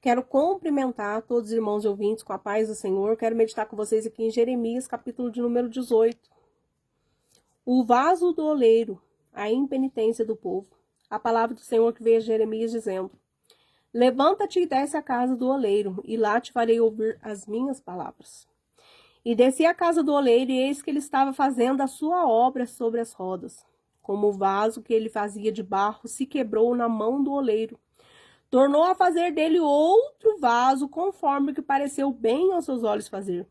Quero cumprimentar todos os irmãos e ouvintes com a paz do Senhor. Quero meditar com vocês aqui em Jeremias, capítulo de número 18. O vaso do oleiro, a impenitência do povo. A palavra do Senhor que veio a Jeremias dizendo: Levanta-te e desce à casa do oleiro, e lá te farei ouvir as minhas palavras. E desci à casa do oleiro, e eis que ele estava fazendo a sua obra sobre as rodas. Como o vaso que ele fazia de barro se quebrou na mão do oleiro, tornou a fazer dele outro vaso, conforme o que pareceu bem aos seus olhos fazer.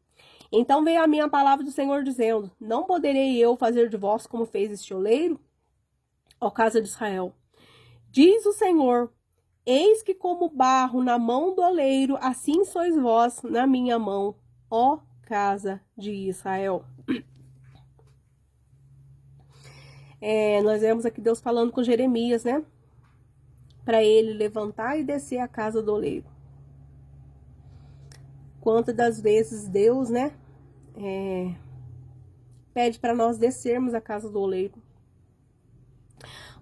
Então veio a minha palavra do Senhor, dizendo: Não poderei eu fazer de vós como fez este oleiro, ó casa de Israel? Diz o Senhor: Eis que como barro na mão do oleiro, assim sois vós na minha mão, ó casa de Israel. Nós vemos aqui Deus falando com Jeremias, né? Para ele levantar e descer a casa do oleiro. Quantas das vezes Deus, né, pede para nós descermos a casa do oleiro.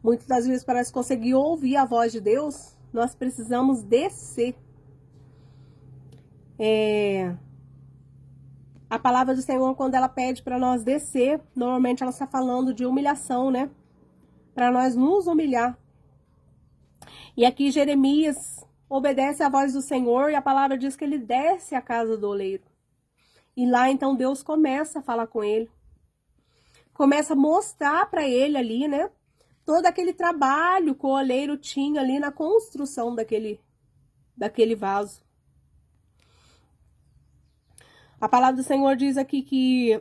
Muitas das vezes, para nós conseguir ouvir a voz de Deus, nós precisamos descer. A palavra do Senhor, quando ela pede para nós descer, normalmente ela está falando de humilhação, né? Para nós nos humilhar. E aqui Jeremias obedece à voz do Senhor e a palavra diz que ele desce à casa do oleiro. E lá então Deus começa a falar com ele. Começa a mostrar para ele ali, né? Todo aquele trabalho que o oleiro tinha ali na construção daquele vaso. A palavra do Senhor diz aqui que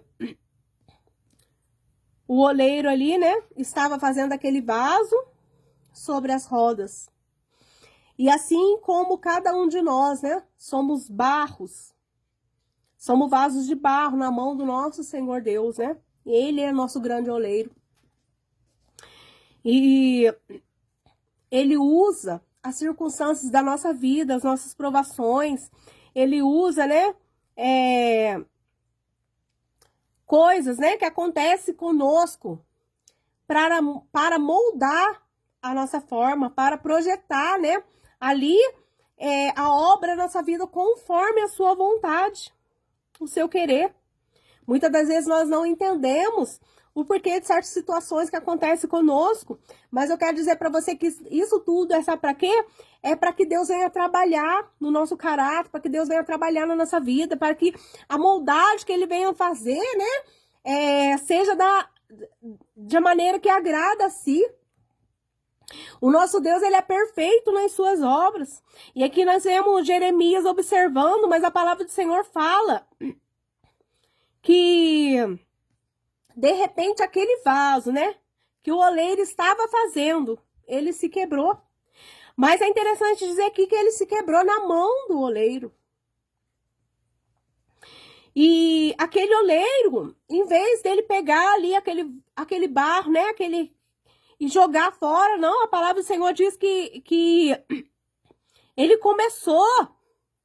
o oleiro ali, né, estava fazendo aquele vaso sobre as rodas. E assim como cada um de nós, né, somos barros, somos vasos de barro na mão do nosso Senhor Deus, né? Ele é nosso grande oleiro. E ele usa as circunstâncias da nossa vida, as nossas provações. Ele usa, né, coisas, né, que acontecem conosco para moldar a nossa forma, para projetar, né, ali a obra da nossa vida conforme a sua vontade, o seu querer. Muitas das vezes nós não entendemos o porquê de certas situações que acontecem conosco, mas eu quero dizer para você que isso tudo sabe para quê? É para que Deus venha trabalhar no nosso caráter, para que Deus venha trabalhar na nossa vida, para que a moldagem que Ele venha fazer, né, seja de maneira que agrada a si. O nosso Deus, ele é perfeito nas suas obras. E aqui nós vemos Jeremias observando, mas a palavra do Senhor fala que de repente aquele vaso, né, que o oleiro estava fazendo, ele se quebrou. Mas é interessante dizer aqui que ele se quebrou na mão do oleiro. E aquele oleiro, em vez dele pegar ali aquele barro, né, e jogar fora, não, a palavra do Senhor diz que ele começou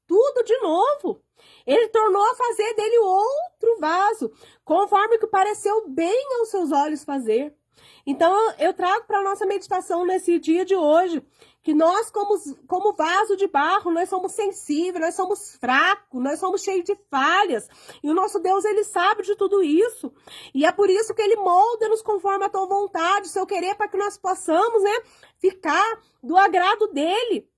tudo de novo. Ele tornou a fazer dele outro vaso, conforme o que pareceu bem aos seus olhos fazer. Então, eu trago para a nossa meditação nesse dia de hoje, que nós, como vaso de barro, nós somos sensíveis, nós somos fracos, nós somos cheios de falhas. E o nosso Deus, ele sabe de tudo isso. E é por isso que ele molda-nos conforme a tua vontade, o seu querer, para que nós possamos, né, ficar do agrado dele.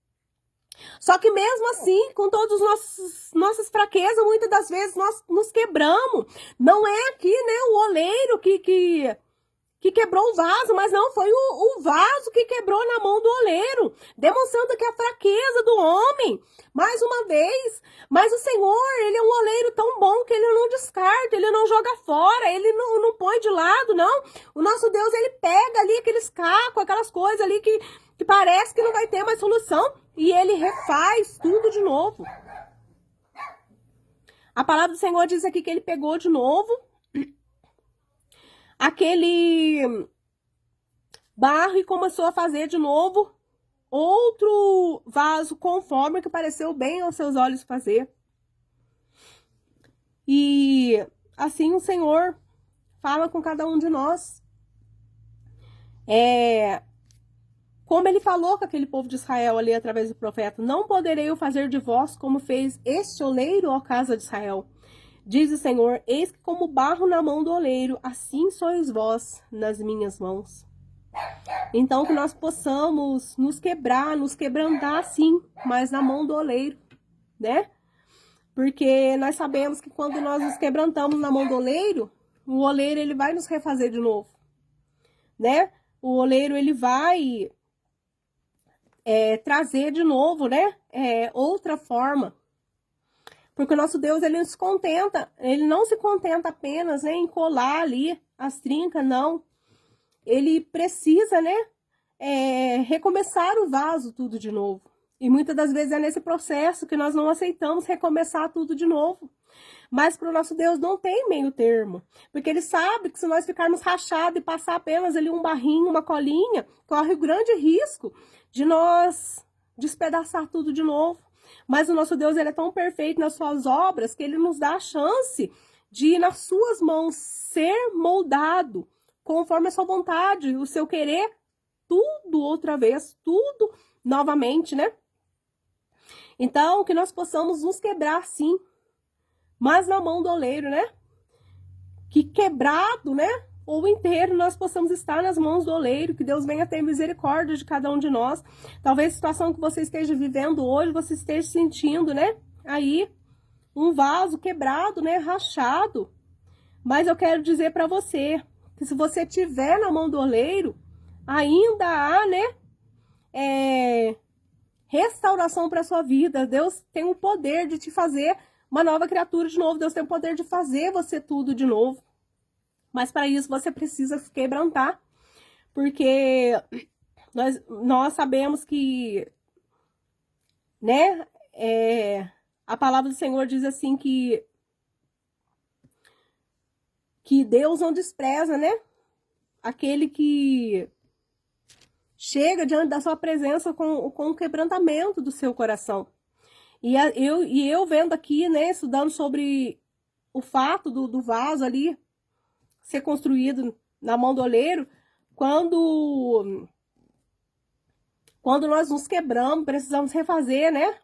Só que mesmo assim, com todas as nossas fraquezas, muitas das vezes nós nos quebramos. Não é aqui, né, o oleiro que quebrou o vaso, mas não, foi o vaso que quebrou na mão do oleiro, demonstrando que a fraqueza do homem, mais uma vez. Mas o Senhor, ele é um oleiro tão bom que ele não descarta, ele não joga fora, ele não põe de lado, não. O nosso Deus, ele pega ali aqueles cacos, aquelas coisas ali que parece que não vai ter mais solução, e ele refaz tudo de novo. A palavra do Senhor diz aqui que ele pegou de novo aquele barro e começou a fazer de novo outro vaso conforme o que pareceu bem aos seus olhos fazer. E assim o Senhor fala com cada um de nós. Como ele falou com aquele povo de Israel ali através do profeta: não poderei eu fazer de vós como fez este oleiro, ó casa de Israel. Diz o Senhor: eis que como barro na mão do oleiro, assim sois vós nas minhas mãos. Então que nós possamos nos quebrar, nos quebrantar sim, mas na mão do oleiro, né? Porque nós sabemos que quando nós nos quebrantamos na mão do oleiro, o oleiro ele vai nos refazer de novo, né? O oleiro ele vai trazer de novo, né? Outra forma. Porque o nosso Deus, ele se contenta, ele não se contenta apenas, né, em colar ali as trincas, não. Ele precisa, né, recomeçar o vaso tudo de novo. E muitas das vezes é nesse processo que nós não aceitamos recomeçar tudo de novo. Mas para o nosso Deus não tem meio termo. Porque ele sabe que se nós ficarmos rachados e passar apenas ali um barrinho, uma colinha, corre o grande risco de nós despedaçar tudo de novo. Mas o nosso Deus, ele é tão perfeito nas suas obras que ele nos dá a chance de, nas suas mãos, ser moldado conforme a sua vontade, o seu querer, tudo outra vez, tudo novamente, né? Então, que nós possamos nos quebrar, sim, mas na mão do oleiro, né? Que quebrado, né? Ou inteiro nós possamos estar nas mãos do oleiro, que Deus venha ter misericórdia de cada um de nós. Talvez a situação que você esteja vivendo hoje, você esteja sentindo, né? Aí, um vaso quebrado, né? Rachado. Mas eu quero dizer para você que se você tiver na mão do oleiro, ainda há, né? Restauração para sua vida. Deus tem o poder de te fazer uma nova criatura de novo. Deus tem o poder de fazer você tudo de novo. Mas para isso você precisa se quebrantar. Porque nós sabemos que, né? A palavra do Senhor diz assim que Deus não despreza, né? Aquele que chega diante da sua presença com o quebrantamento do seu coração. E eu vendo aqui, né, estudando sobre o fato do vaso ali ser construído na mão do oleiro, quando nós nos quebramos, precisamos refazer, né?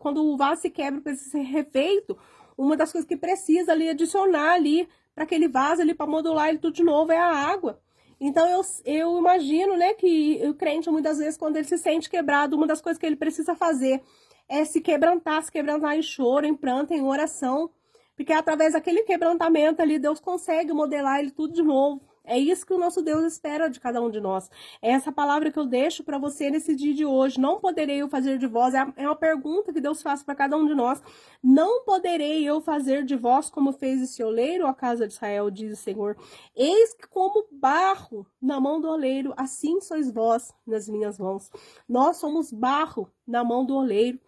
Quando o vaso se quebra, precisa ser refeito, uma das coisas que precisa ali adicionar ali para aquele vaso ali, para modular ele tudo de novo, é a água. Então eu imagino, né, que o crente muitas vezes, quando ele se sente quebrado, uma das coisas que ele precisa fazer é se quebrantar em choro, em pranto, em oração, porque através daquele quebrantamento ali, Deus consegue modelar ele tudo de novo. É isso que o nosso Deus espera de cada um de nós. É essa palavra que eu deixo para você nesse dia de hoje. Não poderei eu fazer de vós. É uma pergunta que Deus faz para cada um de nós. Não poderei eu fazer de vós como fez esse oleiro, a casa de Israel, diz o Senhor. Eis que como barro na mão do oleiro, assim sois vós nas minhas mãos. Nós somos barro na mão do oleiro.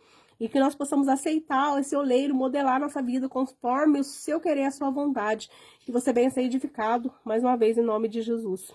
E que nós possamos aceitar esse oleiro, modelar nossa vida conforme o seu querer, a sua vontade. Que você venha ser edificado, mais uma vez, em nome de Jesus.